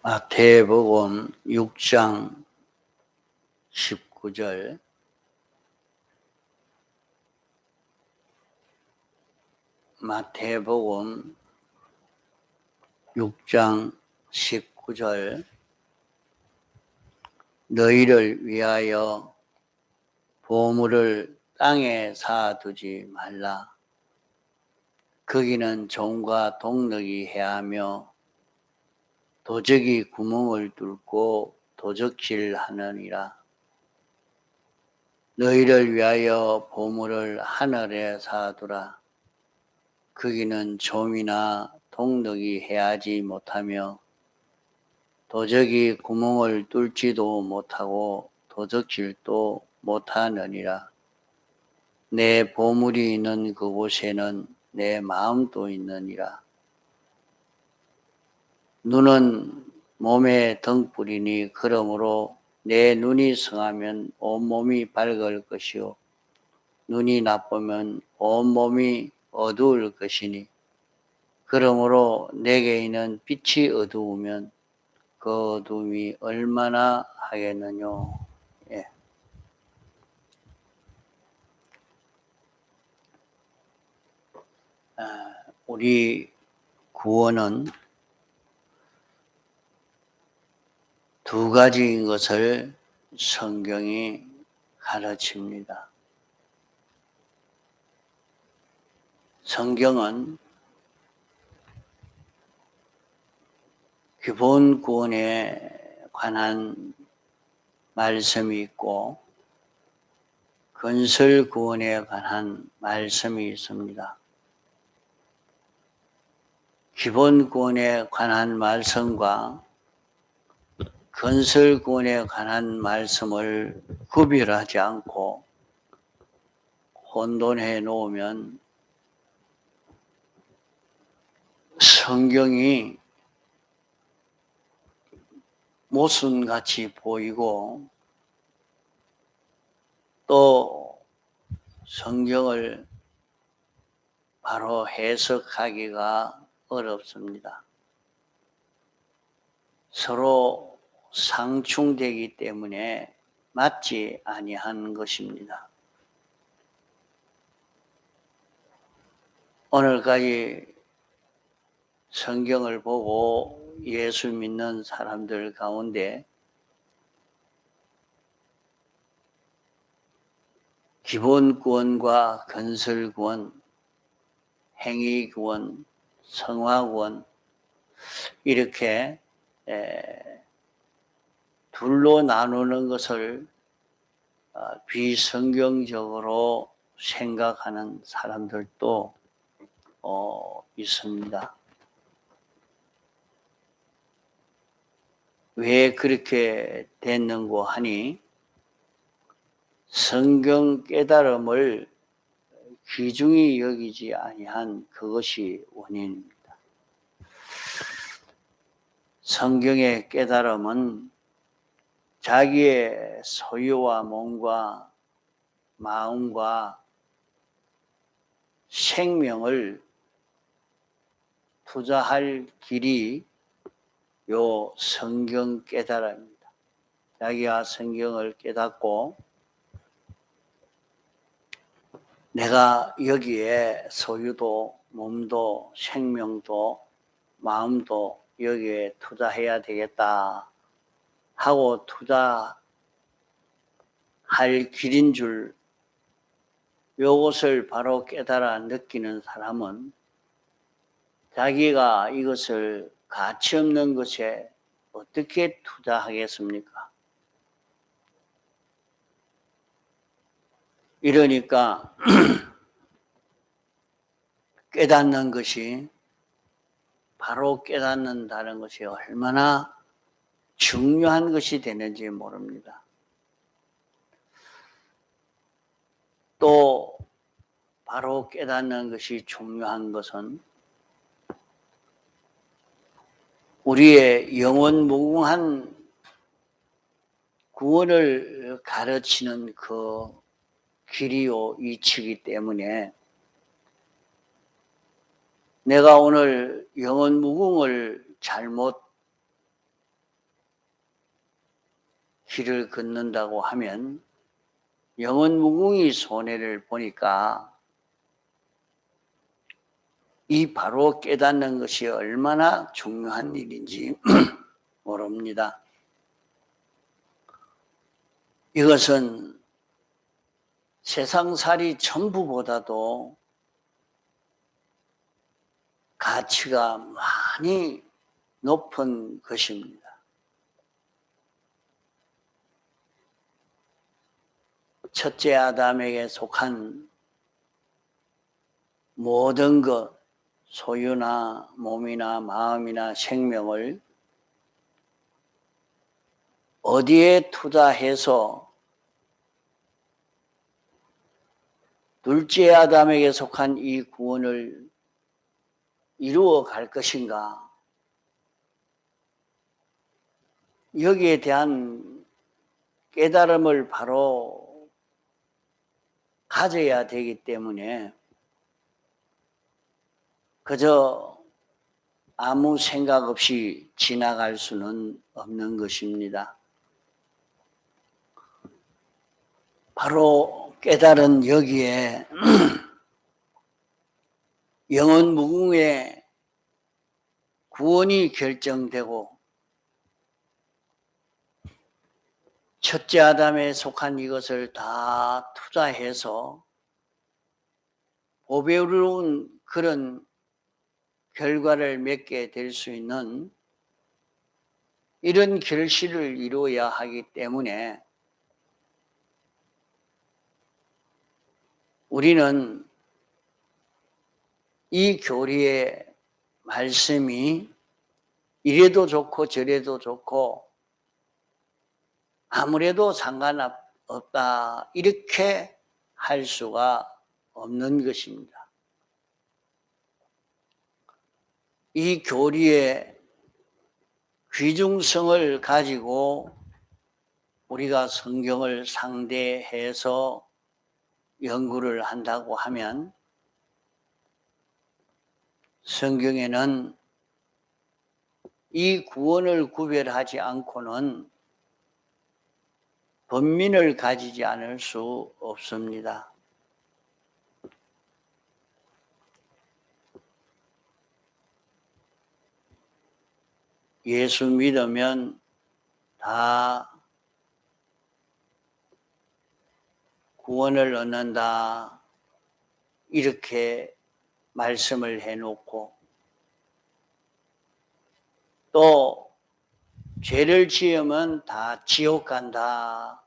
마태복음 6장 19절. 마태복음 6장 19절. 너희를 위하여 보물을 땅에 쌓아두지 말라. 거기는 종과 동력이 해하며 도적이 구멍을 뚫고 도적질하느니라. 너희를 위하여 보물을 하늘에 쌓아두라. 거기는 좀이나 동력이 해하지 못하며 도적이 구멍을 뚫지도 못하고 도적질도 못하느니라. 내 보물이 있는 그곳에는 내 마음도 있느니라. 눈은 몸의 등불이니 그러므로 내 눈이 성하면 온몸이 밝을 것이요 눈이 나쁘면 온몸이 어두울 것이니 그러므로 내게 있는 빛이 어두우면 그 어둠이 얼마나 하겠느뇨. 예. 우리 구원은 두 가지인 것을 성경이 가르칩니다. 성경은 기본 구원에 관한 말씀이 있고 건설 구원에 관한 말씀이 있습니다. 기본 구원에 관한 말씀과 건설 구원에 관한 말씀을 구별하지 않고 혼돈해 놓으면 성경이 모순같이 보이고 또 성경을 바로 해석하기가 어렵습니다. 서로 상충되기 때문에 맞지 아니한 것입니다. 오늘까지 성경을 보고 예수 믿는 사람들 가운데 기본 구원과 건설 구원, 행위 구원, 성화 구원 이렇게 둘로 나누는 것을 비성경적으로 생각하는 사람들도 있습니다. 왜 그렇게 됐는고 하니 성경 깨달음을 귀중히 여기지 아니한 그것이 원인입니다. 성경의 깨달음은 자기의 소유와 몸과 마음과 생명을 투자할 길이 요 성경 깨달음입니다. 자기가 성경을 깨닫고 내가 여기에 소유도 몸도 생명도 마음도 여기에 투자해야 되겠다 하고 투자할 길인 줄 이것을 바로 깨달아 느끼는 사람은 자기가 이것을 가치 없는 것에 어떻게 투자하겠습니까? 이러니까 깨닫는 것이 바로 깨닫는다는 것이 얼마나 중요한 것이 되는지 모릅니다. 또 바로 깨닫는 것이 중요한 것은 우리의 영원 무궁한 구원을 가르치는 그 길이요 이치이기 때문에 내가 오늘 영원 무궁을 잘못 길을 걷는다고 하면 영원무궁이 손해를 보니까 이 바로 깨닫는 것이 얼마나 중요한 일인지 모릅니다. 이것은 세상살이 전부보다도 가치가 많이 높은 것입니다. 첫째 아담에게 속한 모든 것, 소유나 몸이나 마음이나 생명을 어디에 투자해서 둘째 아담에게 속한 이 구원을 이루어 갈 것인가? 여기에 대한 깨달음을 바로 가져야 되기 때문에 그저 아무 생각 없이 지나갈 수는 없는 것입니다. 바로 깨달은 여기에 영원무궁의 구원이 결정되고 첫째 아담에 속한 이것을 다 투자해서 보배로운 그런 결과를 맺게 될 수 있는 이런 결실을 이루어야 하기 때문에 우리는 이 교리의 말씀이 이래도 좋고 저래도 좋고 아무래도 상관없다 이렇게 할 수가 없는 것입니다. 이 교리의 귀중성을 가지고 우리가 성경을 상대해서 연구를 한다고 하면 성경에는 이 구원을 구별하지 않고는 번민을 가지지 않을 수 없습니다. 예수 믿으면 다 구원을 얻는다 이렇게 말씀을 해놓고 또 죄를 지으면 다 지옥 간다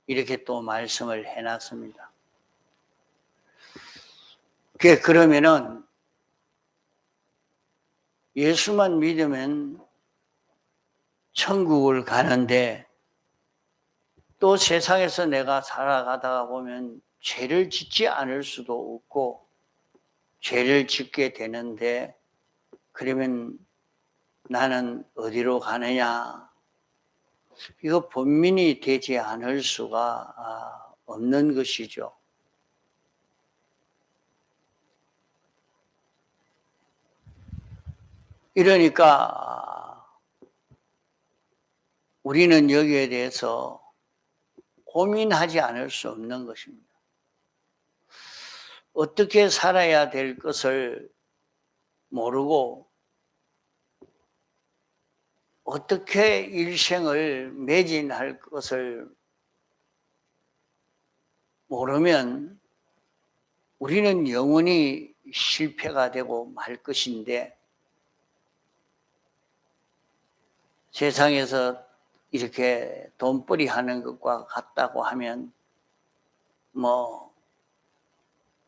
이렇게 또 말씀을 해놨습니다. 그러면은 예수만 믿으면 천국을 가는데 또 세상에서 내가 살아가다가 보면 죄를 짓지 않을 수도 없고 죄를 짓게 되는데 그러면 나는 어디로 가느냐? 이거 본민이 되지 않을 수가 없는 것이죠. 이러니까 우리는 여기에 대해서 고민하지 않을 수 없는 것입니다. 어떻게 살아야 될 것을 모르고 어떻게 일생을 매진할 것을 모르면 우리는 영원히 실패가 되고 말 것인데 세상에서 이렇게 돈벌이 하는 것과 같다고 하면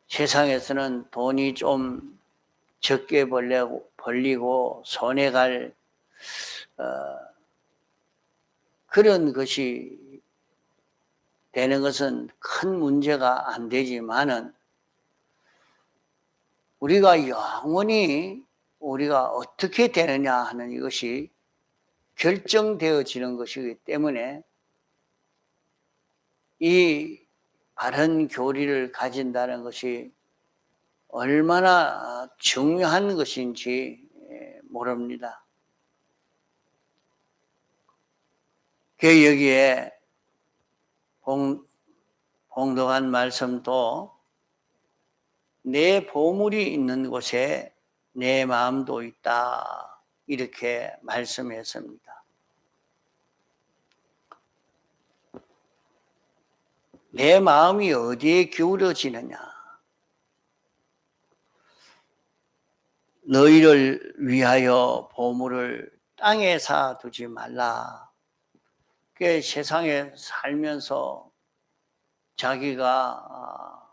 세상에서는 돈이 좀 적게 벌리고 손해갈 그런 것이 되는 것은 큰 문제가 안 되지만은 우리가 영원히 우리가 어떻게 되느냐 하는 이것이 결정되어지는 것이기 때문에 이 바른 교리를 가진다는 것이 얼마나 중요한 것인지 모릅니다. 그 여기에 봉독한 말씀도 내 보물이 있는 곳에 내 마음도 있다. 이렇게 말씀했습니다. 내 마음이 어디에 기울어지느냐? 너희를 위하여 보물을 땅에 쌓아두지 말라. 그 세상에 살면서 자기가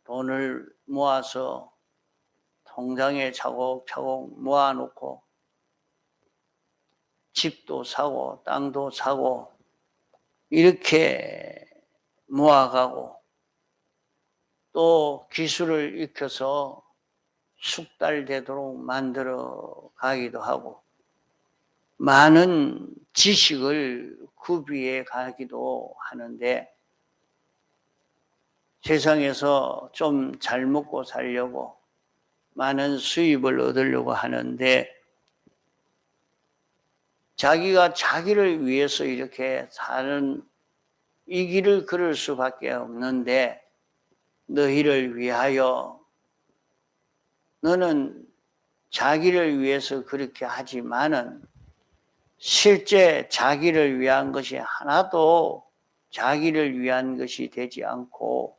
돈을 모아서 통장에 차곡차곡 모아놓고 집도 사고 땅도 사고 이렇게 모아가고 또 기술을 익혀서 숙달되도록 만들어 가기도 하고 많은 지식을 구비해 가기도 하는데 세상에서 좀 잘 먹고 살려고 많은 수입을 얻으려고 하는데 자기가 자기를 위해서 이렇게 사는 이 길을 걸을 수밖에 없는데 너희를 위하여 너는 자기를 위해서 그렇게 하지만은 실제 자기를 위한 것이 하나도 자기를 위한 것이 되지 않고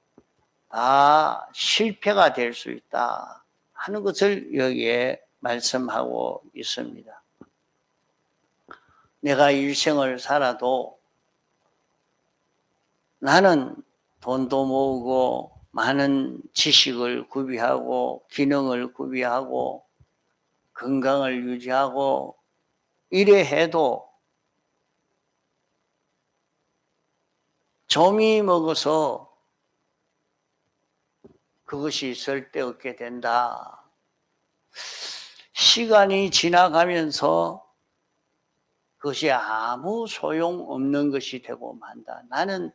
다 실패가 될 수 있다 하는 것을 여기에 말씀하고 있습니다. 내가 일생을 살아도 나는 돈도 모으고 많은 지식을 구비하고 기능을 구비하고 건강을 유지하고 이래 해도 좀이 먹어서 그것이 쓸데없게 된다. 시간이 지나가면서 그것이 아무 소용없는 것이 되고 만다. 나는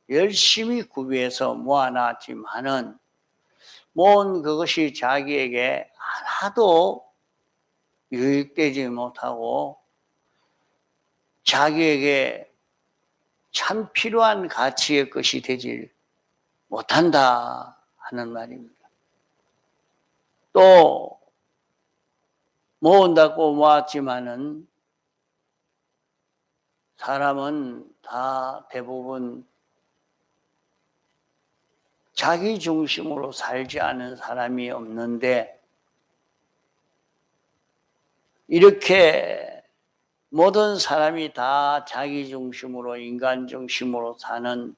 열심히 구비해서 모아놨지만은 모은 그것이 자기에게 하나도 유익되지 못하고 자기에게 참 필요한 가치의 것이 되지 못한다 하는 말입니다. 또 모은다고 모았지만은 사람은 다 대부분 자기 중심으로 살지 않은 사람이 없는데 이렇게 모든 사람이 다 자기 중심으로 인간 중심으로 사는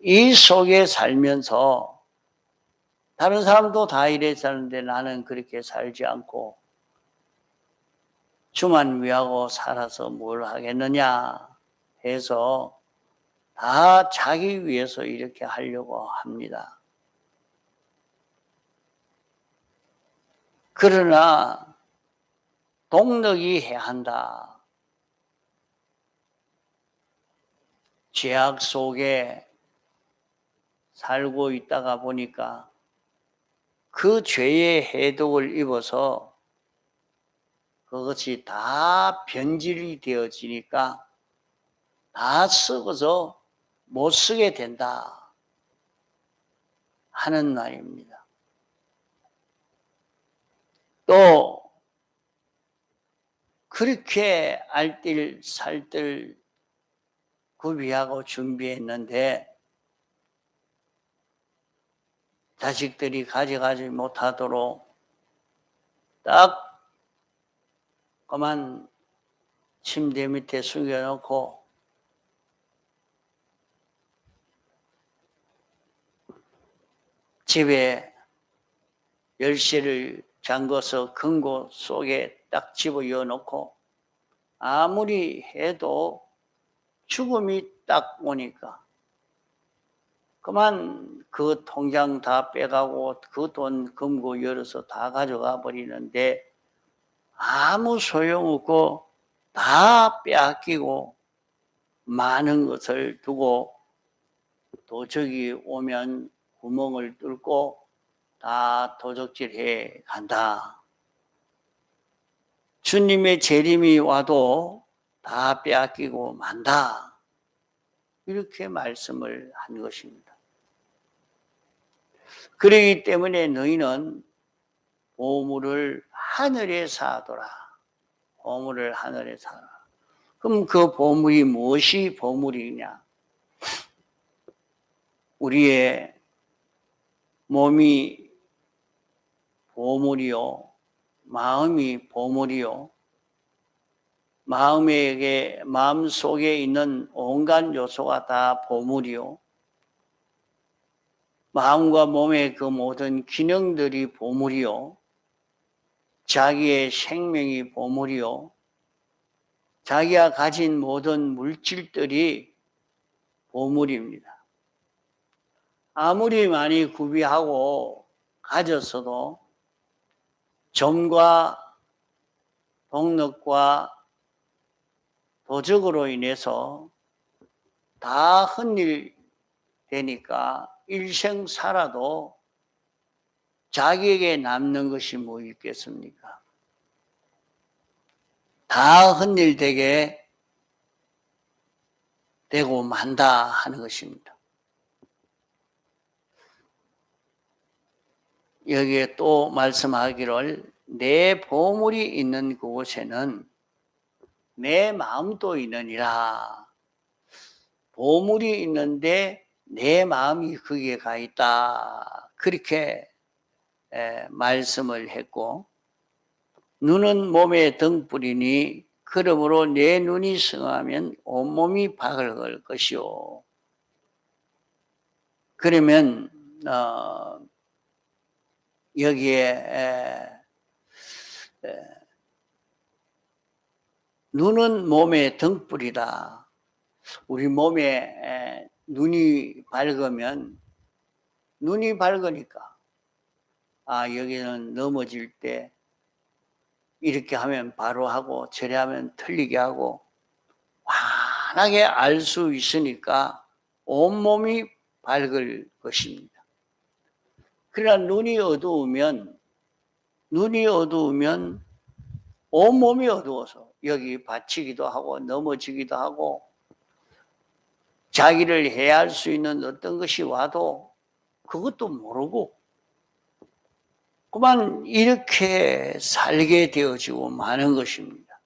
이 속에 살면서 다른 사람도 다 이래 사는데 나는 그렇게 살지 않고 주만 위하고 살아서 뭘 하겠느냐 해서 다 자기 위해서 이렇게 하려고 합니다. 그러나 동력이 해야 한다. 죄악 속에 살고 있다가 보니까 그 죄의 해독을 입어서 그것이 다 변질이 되어지니까 다 썩어서 못 쓰게 된다 하는 말입니다. 또 그렇게 알뜰 살뜰 구비하고 준비했는데 자식들이 가져가지 못하도록 딱 그만 침대 밑에 숨겨놓고 집에 열쇠를 잠궈서 금고 속에 딱 집어넣어 놓고 아무리 해도 죽음이 딱 오니까 그만 그 통장 다 빼가고 그 돈 금고 열어서 다 가져가 버리는데 아무 소용없고 다 빼앗기고 많은 것을 두고 도적이 오면 구멍을 뚫고 다 도적질해 간다. 주님의 재림이 와도 다 빼앗기고 만다. 이렇게 말씀을 한 것입니다. 그러기 때문에 너희는 보물을 하늘에 사두라. 보물을 하늘에 사라. 그럼 그 보물이 무엇이 보물이냐? 우리의 몸이 보물이요, 마음이 보물이요, 마음 속에 있는 온갖 요소가 다 보물이요, 마음과 몸의 그 모든 기능들이 보물이요, 자기의 생명이 보물이요, 자기가 가진 모든 물질들이 보물입니다. 아무리 많이 구비하고 가졌어도 점과 동력과 도적으로 인해서 다 헛일 되니까 일생 살아도 자기에게 남는 것이 뭐 있겠습니까? 다 헛일되게 되고 만다 하는 것입니다. 여기에 또 말씀하기를 내 보물이 있는 그곳에는 내 마음도 있느니라. 보물이 있는데 내 마음이 거기에 가 있다. 그렇게 말씀을 했고, 눈은 몸의 등불이니 그러므로 내 눈이 성하면 온몸이 밝을 것이요. 그러면 여기에 눈은 몸의 등불이다. 우리 몸에 눈이 밝으면 눈이 밝으니까 여기는 넘어질 때 이렇게 하면 바로 하고 저래 하면 틀리게 하고 환하게 알 수 있으니까 온몸이 밝을 것입니다. 그러나 눈이 어두우면 온몸이 어두워서 여기 받치기도 하고 넘어지기도 하고 자기를 해할 수 있는 어떤 것이 와도 그것도 모르고 그만 이렇게 살게 되어지고 마는 것입니다.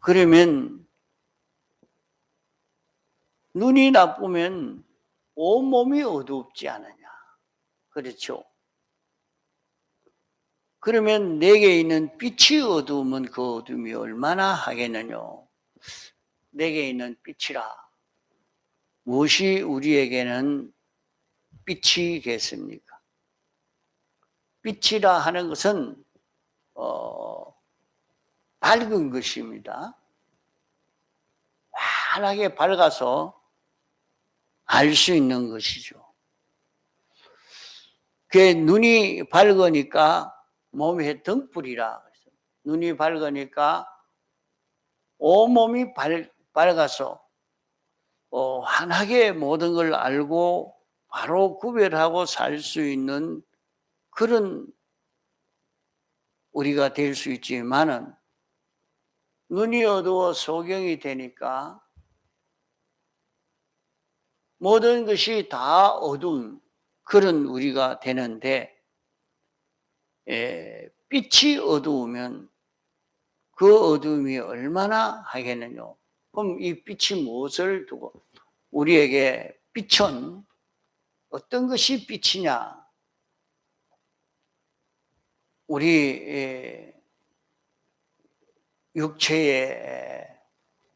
그러면 눈이 나쁘면 온몸이 어둡지 않느냐. 그렇죠? 그러면 내게 있는 빛이 어두우면 그 어둠이 얼마나 하겠느냐. 내게 있는 빛이라. 무엇이 우리에게는 빛이겠습니까? 빛이라 하는 것은 밝은 것입니다. 환하게 밝아서 알 수 있는 것이죠. 그 눈이 밝으니까 몸에 등불이라. 눈이 밝으니까 온몸이 밝아서 환하게 모든 걸 알고 바로 구별하고 살 수 있는 그런 우리가 될 수 있지만은 눈이 어두워 소경이 되니까 모든 것이 다 어두운 그런 우리가 되는데 빛이 어두우면 그 어두움이 얼마나 하겠느냐. 그럼 이 빛이 무엇을 두고 우리에게 빛은 어떤 것이 빛이냐. 우리 육체의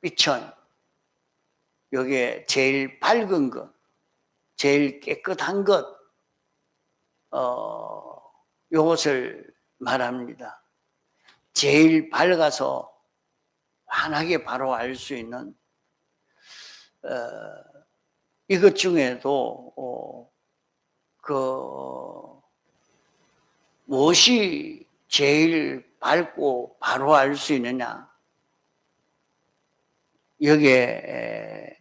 빛은 여기에 제일 밝은 것, 제일 깨끗한 것, 이것을 말합니다. 제일 밝아서 환하게 바로 알 수 있는 이것 중에도 무엇이 제일 밝고 바로 알 수 있느냐? 여기에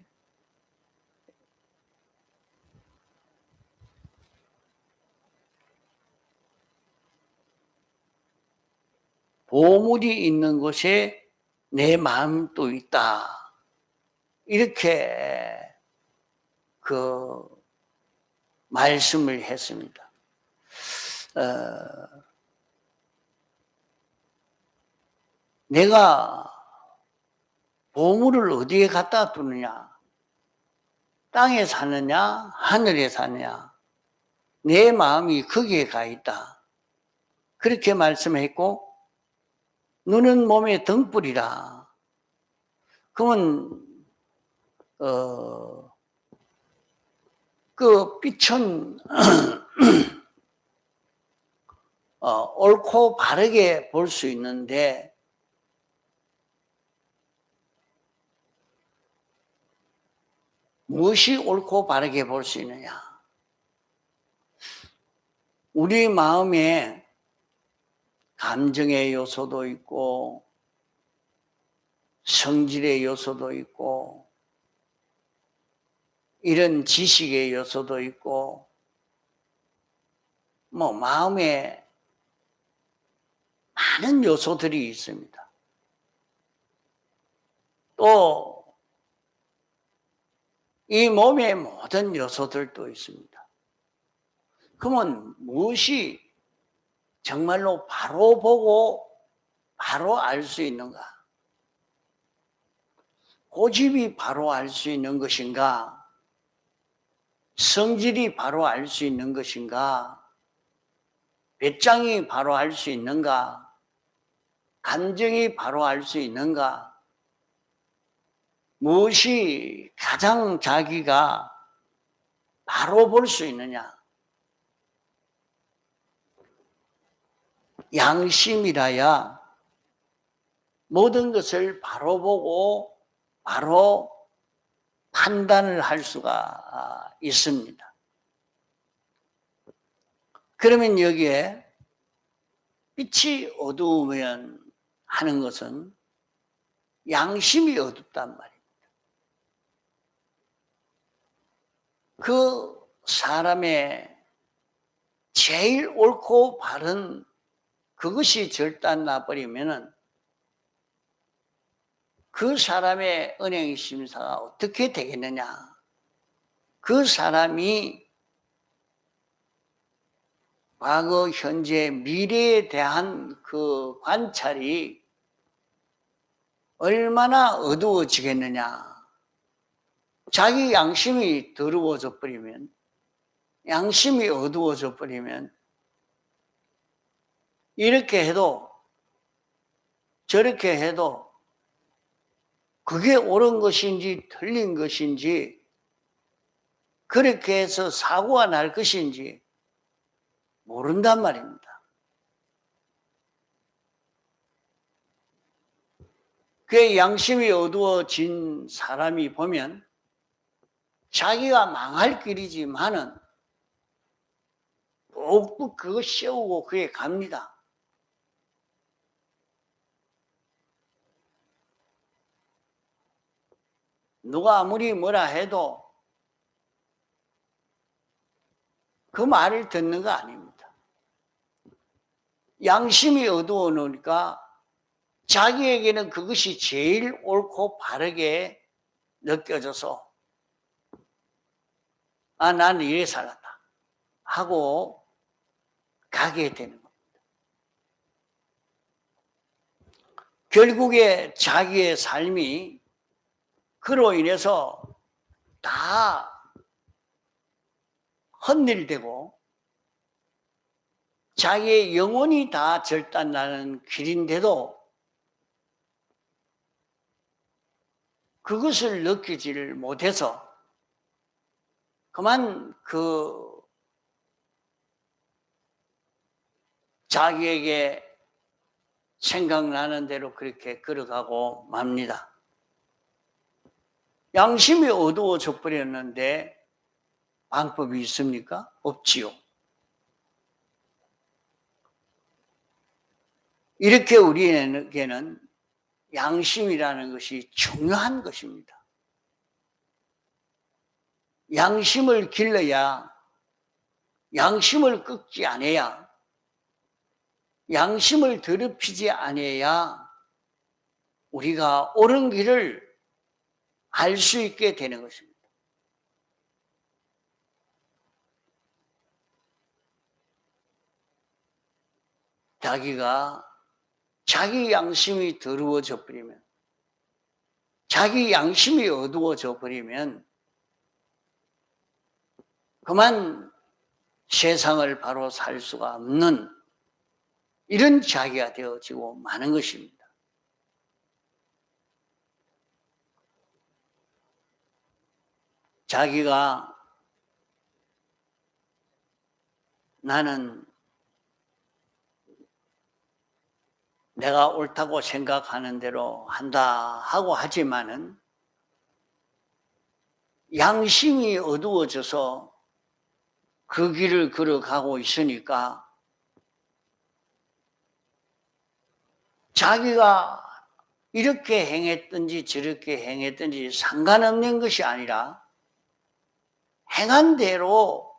보물이 있는 곳에 내 마음도 있다. 이렇게 그 말씀을 했습니다. 내가 보물을 어디에 갖다 두느냐? 땅에 사느냐? 하늘에 사느냐? 내 마음이 거기에 가 있다. 그렇게 말씀했고, 눈은 몸의 등불이라. 그러면 그 빛은 옳고 바르게 볼 수 있는데 무엇이 옳고 바르게 볼 수 있느냐? 우리 마음에 감정의 요소도 있고 성질의 요소도 있고 이런 지식의 요소도 있고 뭐 마음에 많은 요소들이 있습니다. 또 이 몸의 모든 요소들도 있습니다. 그러면 무엇이 정말로 바로 보고 바로 알 수 있는가? 고집이 바로 알 수 있는 것인가? 성질이 바로 알 수 있는 것인가? 배짱이 바로 알 수 있는가? 감정이 바로 알 수 있는가? 무엇이 가장 자기가 바로 볼 수 있느냐? 양심이라야 모든 것을 바로 보고 바로 판단을 할 수가 있습니다. 그러면 여기에 빛이 어두우면 하는 것은 양심이 어둡단 말입니다. 그 사람의 제일 옳고 바른 그것이 절단 나버리면은 그 사람의 은행 심사가 어떻게 되겠느냐? 그 사람이 과거, 현재, 미래에 대한 그 관찰이 얼마나 어두워지겠느냐? 자기 양심이 더러워져 버리면, 양심이 어두워져 버리면 이렇게 해도 저렇게 해도 그게 옳은 것인지 틀린 것인지 그렇게 해서 사고가 날 것인지 모른단 말입니다. 그 양심이 어두워진 사람이 보면 자기가 망할 길이지만은 꼭 그거 세우고 그게 갑니다. 누가 아무리 뭐라 해도 그 말을 듣는 거 아닙니다. 양심이 어두워 놓으니까 자기에게는 그것이 제일 옳고 바르게 느껴져서 아, 나는 이래 살았다 하고 가게 되는 겁니다. 결국에 자기의 삶이 그로 인해서 다 헛일되고 자기의 영혼이 다 절단나는 길인데도 그것을 느끼지를 못해서 그만 그 자기에게 생각나는 대로 그렇게 걸어가고 맙니다. 양심이 어두워져 버렸는데 방법이 있습니까? 없지요. 이렇게 우리에게는 양심이라는 것이 중요한 것입니다. 양심을 길러야, 양심을 꺾지 않아야 양심을 더럽히지 아니해야 우리가 옳은 길을 알 수 있게 되는 것입니다. 자기 양심이 더러워져 버리면, 자기 양심이 어두워져 버리면 그만 세상을 바로 살 수가 없는 이런 자기가 되어지고 마는 것입니다. 자기가 나는 내가 옳다고 생각하는 대로 한다 하고 하지만은 양심이 어두워져서 그 길을 걸어가고 있으니까 자기가 이렇게 행했든지 저렇게 행했든지 상관없는 것이 아니라 행한 대로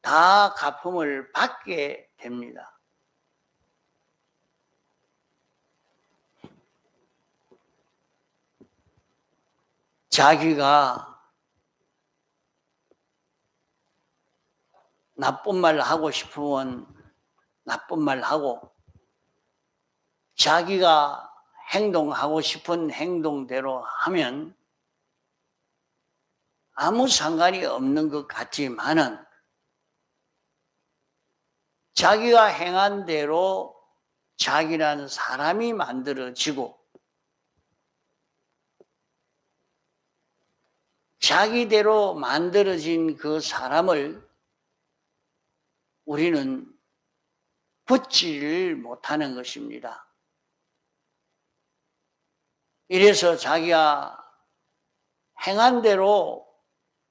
다 갚음을 받게 됩니다. 자기가 나쁜 말 하고 싶으면 나쁜 말 하고, 자기가 행동하고 싶은 행동대로 하면 아무 상관이 없는 것 같지만은 자기가 행한 대로 자기라는 사람이 만들어지고 자기대로 만들어진 그 사람을 우리는 붙지를 못하는 것입니다. 이래서 자기가 행한 대로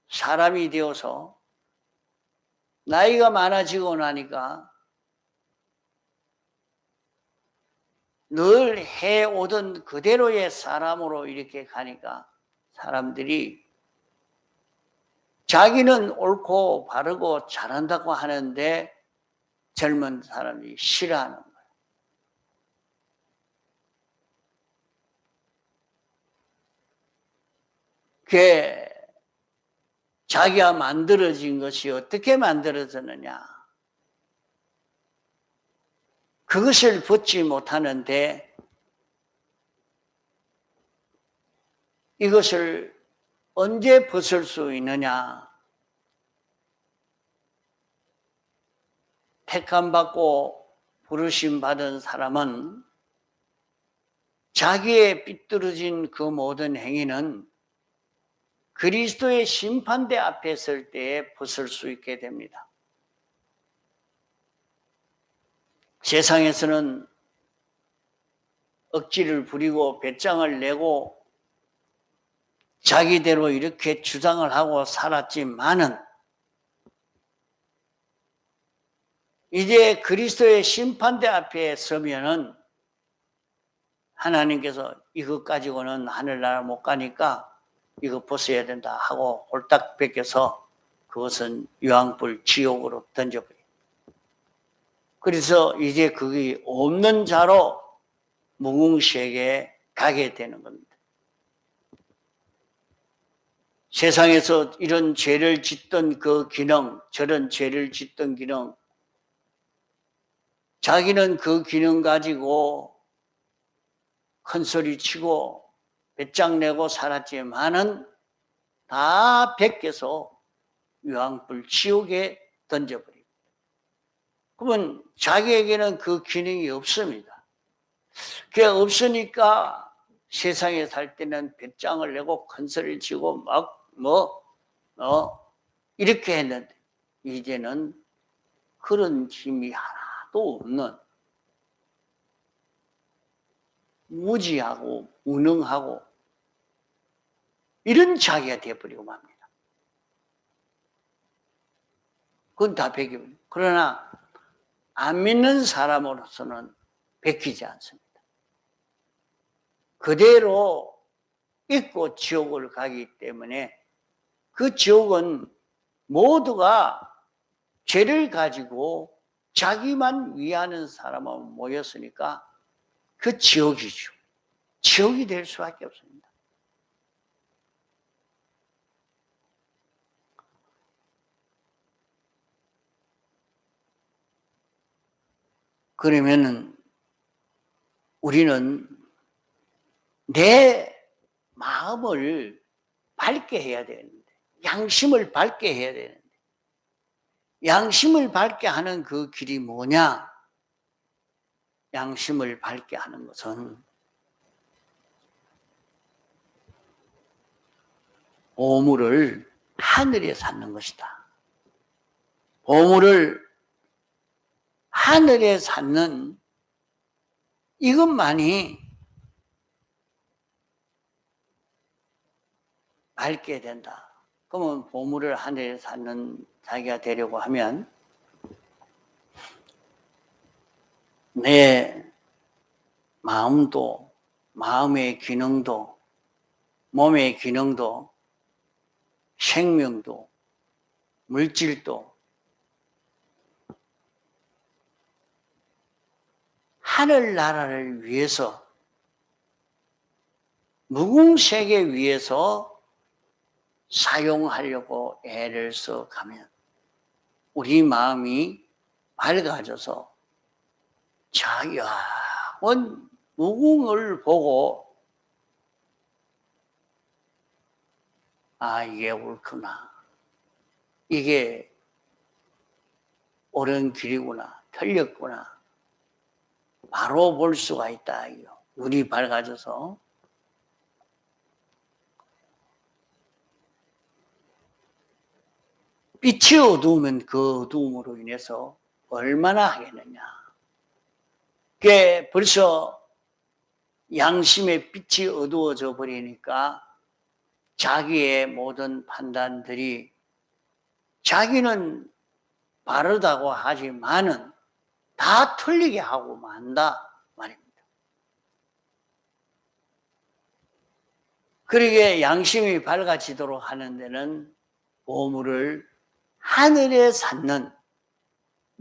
사람이 되어서 나이가 많아지고 나니까 늘 해오던 그대로의 사람으로 이렇게 가니까 사람들이 자기는 옳고 바르고 잘한다고 하는데 젊은 사람이 싫어하는 거예요. 그게 자기가 만들어진 것이 어떻게 만들어졌느냐, 그것을 벗지 못하는데 이것을 언제 벗을 수 있느냐? 택함받고 부르심 받은 사람은 자기의 삐뚤어진 그 모든 행위는 그리스도의 심판대 앞에 설 때에 벗을 수 있게 됩니다. 세상에서는 억지를 부리고 배짱을 내고 자기대로 이렇게 주장을 하고 살았지만은 이제 그리스도의 심판대 앞에 서면은 하나님께서 이것 가지고는 하늘나라 못 가니까 이거 벗어야 된다 하고 홀딱 벗겨서 그것은 유황불 지옥으로 던져버려요. 그래서 이제 그게 없는 자로 무궁시에게 가게 되는 겁니다. 세상에서 이런 죄를 짓던 그 기능, 저런 죄를 짓던 기능, 자기는 그 기능 가지고 큰 소리 치고 배짱 내고 살았지만은 다 벗겨서 유황불 지옥에 던져버립니다. 그러면 자기에게는 그 기능이 없습니다. 그게 없으니까 세상에 살 때는 배짱을 내고 큰 소리를 치고 막 이렇게 했는데 이제는 그런 힘이 하나도 없는 무지하고 무능하고 이런 자기가 되어버리고 맙니다. 그건 다 베겨버려요. 그러나 안 믿는 사람으로서는 베끼지 않습니다. 그대로 잊고 지옥을 가기 때문에 그 지옥은 모두가 죄를 가지고 자기만 위하는 사람만 모였으니까 그 지옥이죠. 지옥이 될 수밖에 없습니다. 그러면은 우리는 내 마음을 밝게 해야 되는데, 양심을 밝게 해야 되는데, 양심을 밝게 하는 그 길이 뭐냐? 양심을 밝게 하는 것은 보물을 하늘에 쌓는 것이다. 보물을 하늘에 쌓는 이것만이 밝게 된다. 그러면 보물을 하늘에 쌓는 자기가 되려고 하면 내 마음도, 마음의 기능도, 몸의 기능도, 생명도, 물질도 하늘나라를 위해서, 무궁세계 위해서 사용하려고 애를 써가면 우리 마음이 밝아져서 자기야, 무궁을 보고 아, 이게 옳구나. 이게 옳은 길이구나. 틀렸구나. 바로 볼 수가 있다. 눈이 밝아져서. 빛이 어두우면 그 어두움으로 인해서 얼마나 하겠느냐. 그게 벌써 양심의 빛이 어두워져 버리니까 자기의 모든 판단들이 자기는 바르다고 하지만은 다 틀리게 하고 만다 말입니다. 그러게 양심이 밝아지도록 하는 데는 보물을 하늘에 쌓는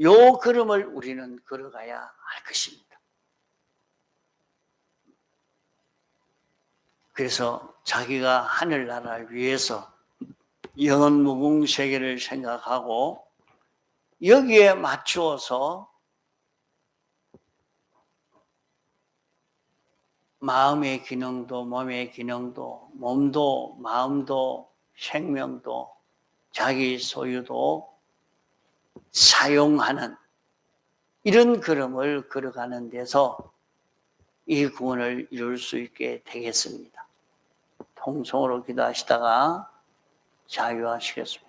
요 걸음을 우리는 걸어가야 할 것입니다. 그래서 자기가 하늘나라를 위해서 영원무궁세계를 생각하고 여기에 맞추어서 마음의 기능도, 몸의 기능도, 몸도, 마음도, 생명도, 자기 소유도 사용하는 이런 걸음을 걸어가는 데서 이 구원을 이룰 수 있게 되겠습니다. 통성으로 기도하시다가 자유하시겠습니다.